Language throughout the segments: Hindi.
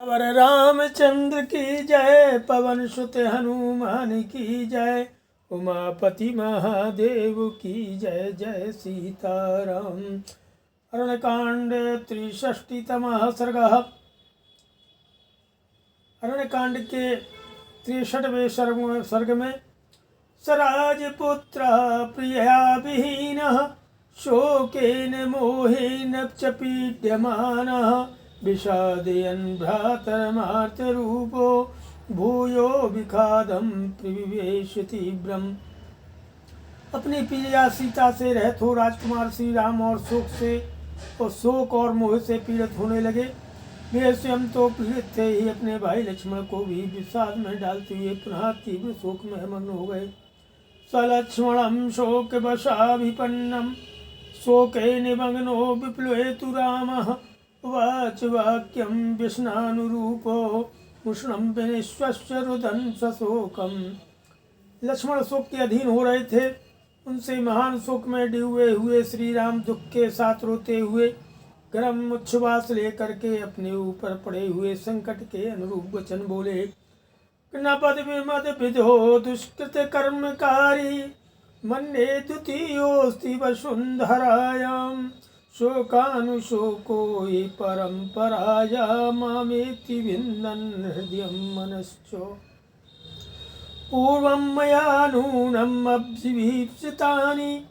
वर रामचंद्र की जय, पवन सुत हनुमान की जय, उमापति महादेव की जय। जय सीताराम। अरण्यकांड 63तमः सर्गः। अरण्यकांड के 63वें सर्ग में सराजपुत्र प्रिया विहीनः शोकेन मोहेन च पीड्यमानः विषादयन् भ्रातरमार्तरूपो भूयो विखादं प्रविवेश तीव्रम्। अपनी प्रिया सीता से रहित हो राजकुमार श्री राम और शोक और मोह से पीड़ित होने लगे। वे स्वयं तो पीड़ित थे ही, अपने भाई लक्ष्मण को भी विषाद में डालते हुए पुनः तीव्र शोक में मग्न हो गए। सलक्ष्मणं शोक वशाभिपन्नं शोके निमग्नो विप्लवेतु रामः उवाच वाक्यं व्यसनानुरूपो उष्णं विनिश्वस्य रुदन् सशोकम्। लक्ष्मण शोक के अधीन हो रहे थे। उनसे महान शोक में डूबे हुए श्री राम दुख के साथ रोते हुए गर्म उच्छ्वास लेकर के अपने ऊपर पड़े हुए संकट के अनुरूप वचन बोले। नपद विमद विधो दुष्कृत कर्मकारी मन्ये द्वितीयोऽस्ति वसुन्धरायां शोकानुशोको हि परम्पराया मामेति विन्दन् हृदयं मनश्चो पूर्वं मया नूनम् अभिवीप्सितानि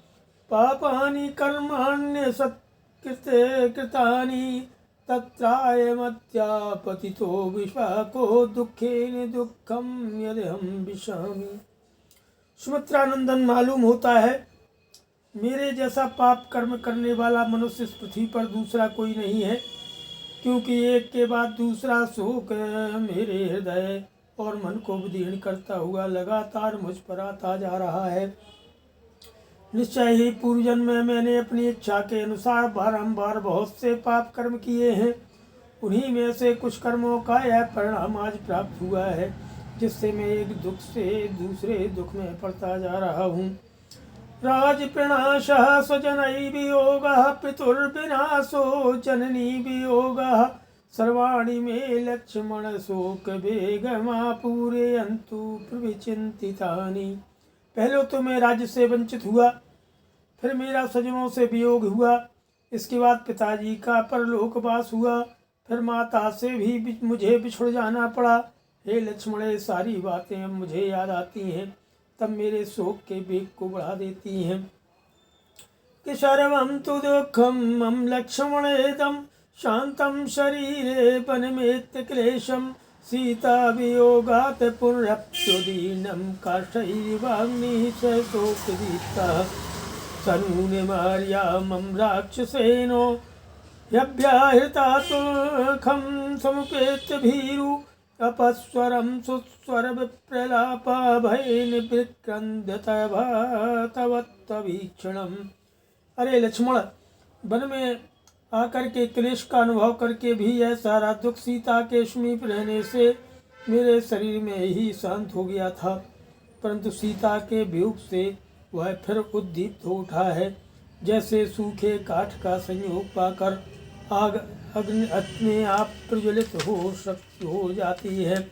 पापानि कर्माण्यसत्कृते कृतानि तत्रायमत्यापतितो विशाखो दुःखेन दुःखं यदहं विशामि। सुमित्रानंदन, मालूम होता है मेरे जैसा पाप कर्म करने वाला मनुष्य इस पृथ्वी पर दूसरा कोई नहीं है, क्योंकि एक के बाद दूसरा शोक मेरे हृदय और मन को विदीर्ण करता हुआ लगातार मुझ पर आता जा रहा है। निश्चय ही पूर्व जन्म में मैंने अपनी इच्छा के अनुसार बारंबार बहुत से पाप कर्म किए हैं। उन्हीं में से कुछ कर्मों का यह परिणाम आज प्राप्त हुआ है, जिससे मैं एक दुख से दूसरे दुख में पड़ता जा रहा हूँ। राजप्रणाशः स्वजनैः वियोगः पितुर्विनाशो जननी वियोगः सर्वाणि मे लक्ष्मण शोक वेगमापूरयन्तु प्रविचिन्तितानि। पहले तो मैं राज्य से वंचित हुआ, फिर मेरा स्वजनों से वियोग हुआ, इसके बाद पिताजी का परलोकवास हुआ, फिर माता से भी मुझे बिछुड़ जाना पड़ा। हे लक्ष्मण, ये सारी बातें अब मुझे याद आती हैं, तब मेरे शोक के वेग को बढ़ा देती हैं। कि सर्वं तु दुःखं मम लक्ष्मणेदं शान्तं शरीरे वनमेत्य क्लेशं सीता वियोगात् पुनरप्युदीनं काष्ठैर्वाग्निः स शोकदीप्तः सनूनमार्या मम राक्षसेनो ह्यभ्याहृतात्मखं समुपेत्य भीरु अपस्वरं सुस्वर विप्रलापा भयेन विक्रन्दतवत्तवीक्षणम्। अरे लक्ष्मण, वन में आकर के क्लेश का अनुभव करके भी यह सारा दुख सीता के समीप रहने से मेरे शरीर में ही शांत हो गया था, परंतु सीता के वियोग से वह फिर उद्दीप्त हो उठा है। जैसे सूखे काठ का संयोग पाकर आग अग्नि अपने आप प्रज्वलित हो जाती है।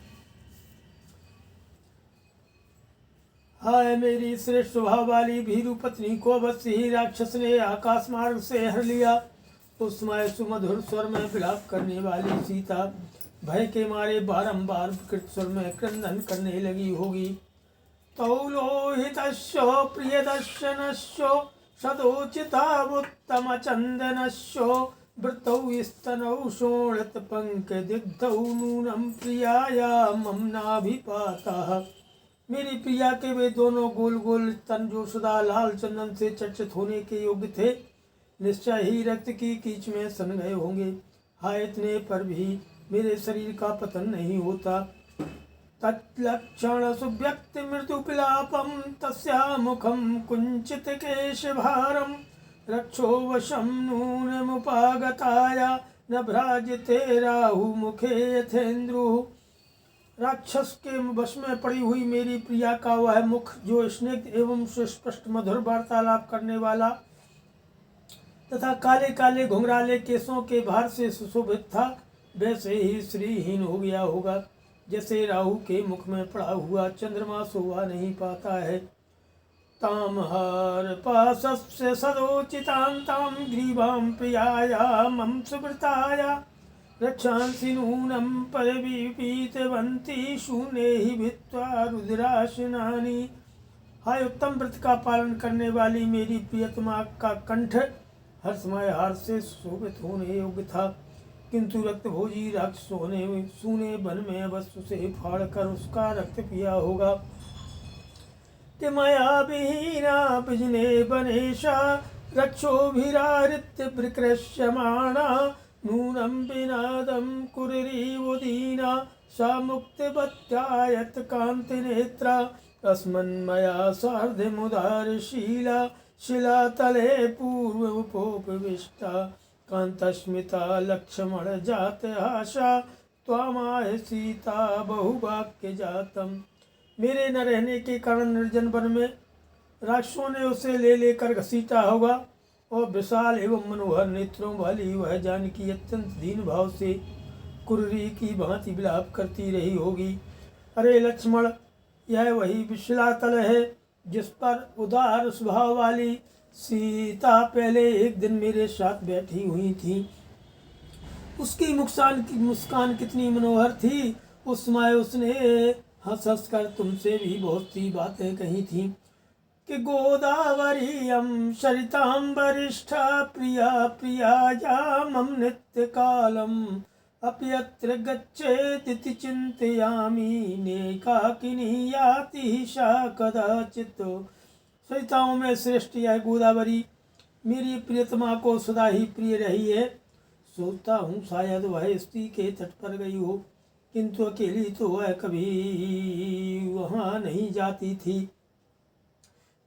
हाय मेरी श्रेष्ठ स्वभाव वाली भीरु पत्नी को अवश्य ही राक्षस ने आकाश मार्ग से हर लिया। उस समय सुमधुर स्वर में विलाप करने वाली सीता भय के मारे बारंबार विकृत स्वर में क्रंदन करने लगी होगी। तौलोहितस्यो प्रियदर्शनस्यो सदोचितावुत्तम चंदनस्यो वृतौ स्तनौ शोणितपङ्कदिग्धौ नूनं प्रियाया मम नाभिपातः। मेरी प्रिया के वे दोनों गोल गोल स्तन जो सदा लाल चंदन से चर्चित होने के योग्य थे, निश्चय ही रक्त की कीच में सन गए होंगे। हाय, इतने पर भी मेरे शरीर का पतन नहीं होता। तत्लक्षण सुव्यक्त मृदु पिलापम तस्या मुखम कुंचित केशभारम रक्षो वशं नूनमुपागताया न भ्राजते राहु मुखे यथेन्द्रुः। राक्षस के वश में पड़ी हुई मेरी प्रिया का वह मुख, जो स्निग्ध एवं सुस्पष्ट मधुर वार्तालाप करने वाला तथा काले काले घुंघराले केसों के भार से सुशोभित था, वैसे ही श्रीहीन हो गया होगा, जैसे राहु के मुख में पड़ा हुआ चंद्रमा शोभा नहीं पाता है। तामहार पासस्य सदोचितान्तां ग्रीवां प्रियाया मम सुवृताया रक्षांसि नूनं पदवीपीतवन्ती शून्ये हि भित्त्वा रुद्राशनानि। हाय उत्तम व्रत का पालन करने वाली मेरी प्रियतमा का कंठ हर समय हार से शोभित होने योग्य था, किंतु रक्तभोजी राक्षसों ने सूने वन में अवश्य उसे फाड़ कर उसका रक्त पिया होगा। कि मया विहीना बिजने बनेशा रक्षोभिरारित्य विकृष्यमाणा नूनं विनादं कुररीवुदीना सा मुक्तिवत्यायत कान्तिनेत्रा अस्मन्मया सार्धमुदारशीला शिलातले पूर्वमुपोपविष्टा कांतस्मिता लक्ष्मण जात आशा त्वामाह सीता बहुवाक्य जातम। मेरे न रहने के कारण निर्जन वन में राक्षसों ने उसे ले लेकर घसीटा होगा और विशाल एवं मनोहर नेत्रों वाली वह जानकी अत्यंत दीन भाव से कुर्री की भांति विलाप करती रही होगी। अरे लक्ष्मण, यह वही विशिलातल है जिस पर उदार स्वभाव वाली सीता पहले एक दिन मेरे साथ बैठी हुई थी। उसकी मुस्कान कितनी मनोहर थी। उस समय उसने हंस हंस कर तुमसे भी बहुत सी बातें कही थी कि गोदावरीयं सरितां वरिष्ठा प्रिया प्रियाया मम नित्य कालम अप्यत्र गच्छेति चिंतयामि नेकाकिनी याति सा कदाचित्। सरिताओं में श्रेष्ठ यह गोदावरी मेरी प्रियतमा को सदा ही प्रिय रही है। सोचता हूँ शायद वह स्त्री के तट पर गई हो, किंतु अकेली तो वह कभी वहाँ नहीं जाती थी।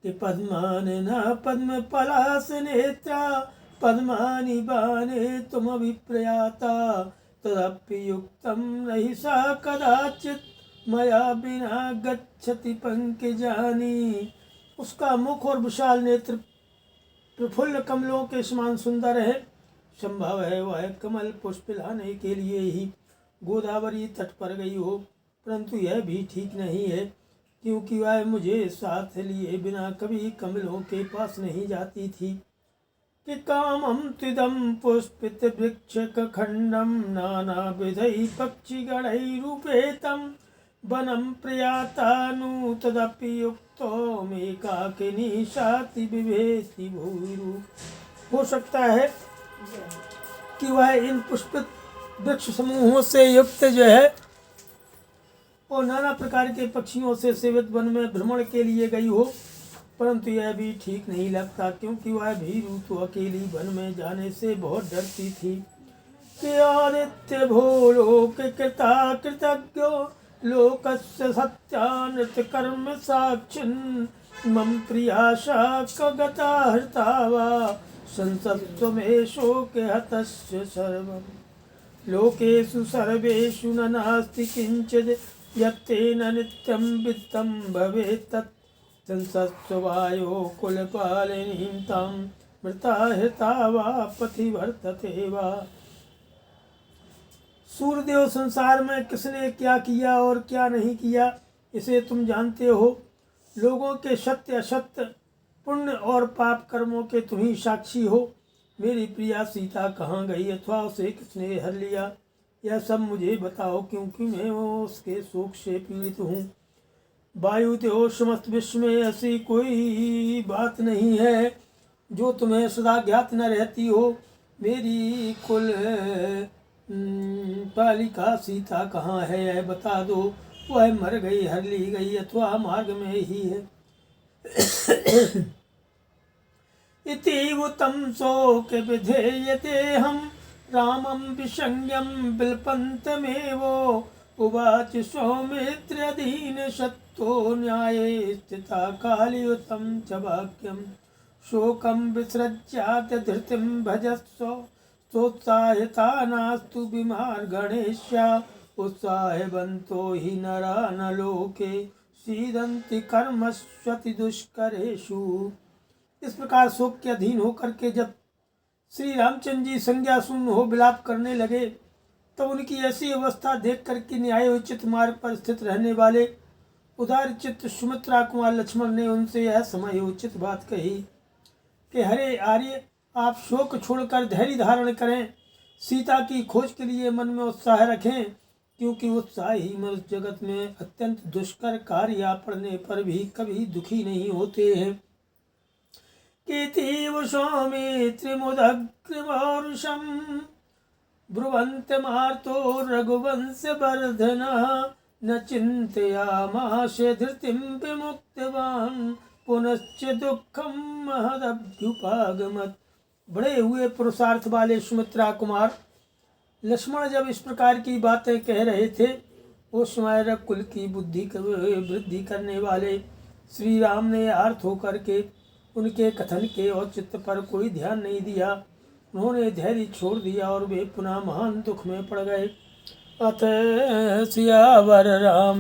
कि पद्मानना पद्म पलास नेत्रा पद्मानि बाणे तुम अभिप्रयाता तदपि युक्तम नहीं सा कदाचित् मया बिना गच्छति पंकजानि। उसका मुख और विशाल नेत्र प्रफुल्ल कमलों के समान सुंदर है। संभव है वह कमल पुष्प लाने के लिए ही गोदावरी तट पर गई हो, परंतु यह भी ठीक नहीं है, क्योंकि वह मुझे साथ लिए बिना कभी कमलों के पास नहीं जाती थी। कि कामं त्विदं पुष्पित वृक्षक खंडम नाना विधै पक्षिगणैरुपेतं वनं प्रयातानु तदपि युक्तो मेकाकिनी शाति विभेति भूरु। हो सकता है कि वह इन पुष्पित वृक्ष समूहों से युक्त जो है और नाना प्रकार के पक्षियों से सेवित वन में भ्रमण के लिए गई हो, परंतु यह भी ठीक नहीं लगता, क्योंकि वह भीरु तो अकेली वन में जाने से बहुत डरती थी। कि आदित्य भोलोक कृता कृतज्ञो लोकस्य सत्यानृत कर्म साक्षिन् मम प्रियाशा कगता हृता वा संसत्स्वमे शोके हतस्य सर्वम्। लोकेषु सर्वेषु न नास्ति किंचिद् यत्तेन नित्यं वित्तं भवेत् तत् संसत्स्ववायो कुलपालिनीं तां मृता हृता वा पथि वर्तते वा। सूर्यदेव, संसार में किसने क्या किया और क्या नहीं किया इसे तुम जानते हो। लोगों के सत्य असत्य, पुण्य और पाप कर्मों के तुम ही साक्षी हो। मेरी प्रिया सीता कहाँ गई अथवा उसे किसने हर लिया, यह सब मुझे बताओ, क्योंकि मैं उसके शोक से पीड़ित हूँ। वायुदेव, समस्त विश्व में ऐसी कोई बात नहीं है जो तुम्हें सदा ज्ञात न रहती हो। मेरी कुल पालिका सीता कहाँ है यह बता दो। वह मर गई, हर ली गई अथवा मार्ग में ही है। इति तं शोक विधेयते हम रामं विसंज्ञं विलपन्तमेवो उवाच सौमित्र्यधीन शत्रो न्याये स्थिता कालियुतं च वाक्यं शोकं विसृज्यात धृतिं भजस्व सोत्साहिता नास्तु विमार्गणेश्या उत्साहवन्तो हि नरा न लोके सीदन्ति कर्मस्वति दुष्करेषु। इस प्रकार शोक के अधीन होकर के जब श्री रामचंद्र जी संज्ञा शून्य हो विलाप करने लगे, तब उनकी ऐसी अवस्था देख कर के न्यायोचित मार्ग पर स्थित रहने वाले उदार चित्त सुमित्रा कुमार लक्ष्मण ने उनसे यह समयोचित बात कही कि हरे आर्य, आप शोक छोड़कर धैर्य धारण करें, सीता की खोज के लिए मन में उत्साह रखें, क्योंकि उत्साह ही मनुष्य जगत में अत्यंत दुष्कर कार्य पड़ने पर भी कभी दुखी नहीं होते हैं। कीतीव सौमित्रिमुदग्रमौरुषं ब्रुवन्तमार्तो रघुवंशवर्धनः न चिन्तयामास धृतिं विमुक्तवान् पुनश्च दुःखं महदभ्युपागमत्। बड़े हुए पुरुषार्थ वाले सुमित्रा कुमार लक्ष्मण जब इस प्रकार की बातें कह रहे थे, उस समय रघुकुल की बुद्धि वृद्धि करने वाले श्री राम ने आर्थ होकर के उनके कथन के औचित्य पर कोई ध्यान नहीं दिया। उन्होंने धैर्य छोड़ दिया और वे पुनः महान दुख में पड़ गए। अथ सियावर राम